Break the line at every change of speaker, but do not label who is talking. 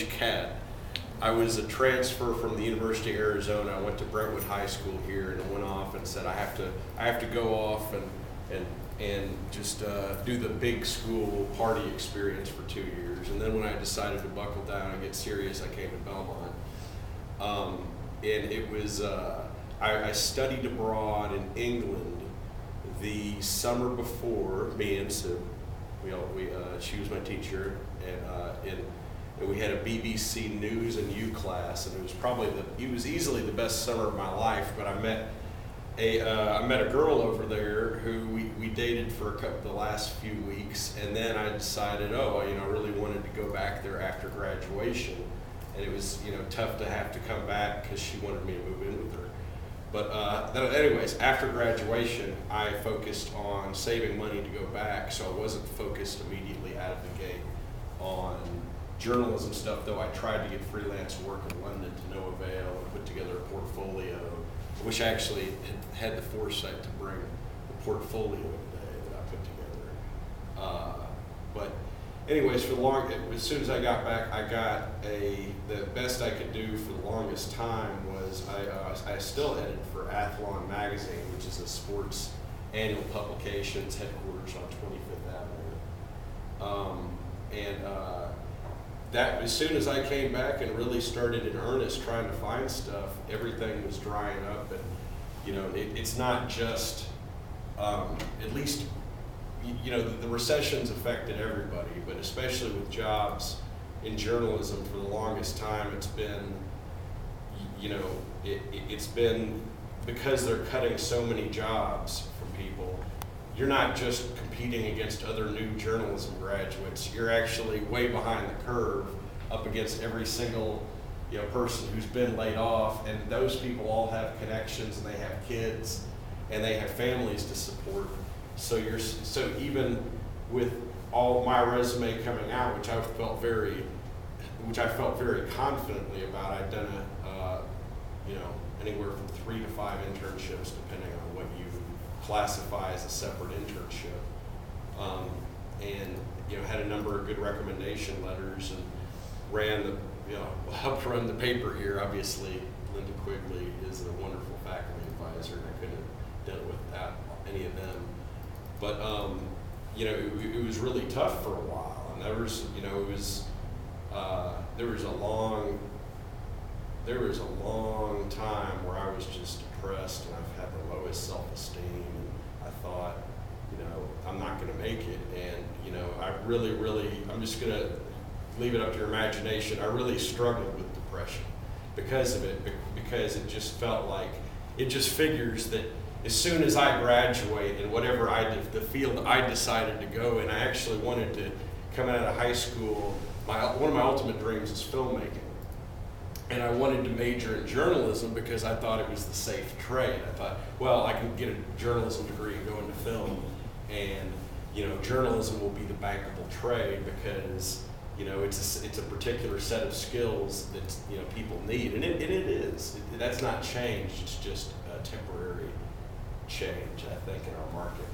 college cat. I was a transfer from the University of Arizona. I went to Brentwood High School here, and I went off and said I have to go off and just do the big school party experience for 2 years. And then when I decided to buckle down and get serious, I came to Belmont. And it was I studied abroad in England the summer before. Me and Sue, she was my teacher, and we had a BBC News and U class, and it was easily the best summer of my life. But I met a girl over there who we dated for the last few weeks, and then I decided, I really wanted to go back there after graduation, and it was tough to have to come back because she wanted me to move in with her. But anyways, after graduation, I focused on saving money to go back, so I wasn't focused immediately out of the gate on journalism stuff, though I tried to get freelance work in London to no avail and put together a portfolio. I wish I actually had the foresight to bring the portfolio today that I put together. But anyways, as soon as I got back, the best I could do for the longest time was I still edited for Athlon Magazine, which is a sports annual publications headquarters on 25th Avenue. That as soon as I came back and really started in earnest trying to find stuff, everything was drying up, and it's not just at least the recession's affected everybody, but especially with jobs in journalism for the longest time, it's been it's been because they're cutting so many jobs from people. You're not just competing against other new journalism graduates. You're actually way behind the curve, up against every single person who's been laid off, and those people all have connections, and they have kids, and they have families to support. So even with all my resume coming out, which I felt very confidently about, I'd done anywhere from 3 to 5 internships, depending on what you classify as a separate internship, and had a number of good recommendation letters, and helped run the paper here. Obviously, Linda Quigley is a wonderful faculty advisor, and I couldn't have done it without any of them. But it was really tough for a while, and there was a long time where I was just depressed, and I've had the lowest self-esteem, and I thought, I'm not going to make it, and I'm just going to leave it up to your imagination. I really struggled with depression because of it, because it just felt like, it just figures that as soon as I graduate in whatever the field I decided to go in, I actually wanted to come out of high school. One of my ultimate dreams is filmmaking. And I wanted to major in journalism because I thought it was the safe trade. I thought, well, I can get a journalism degree and go into film, and journalism will be the bankable trade because it's a particular set of skills that people need, and it is. That's not changed. It's just a temporary change, I think, in our market.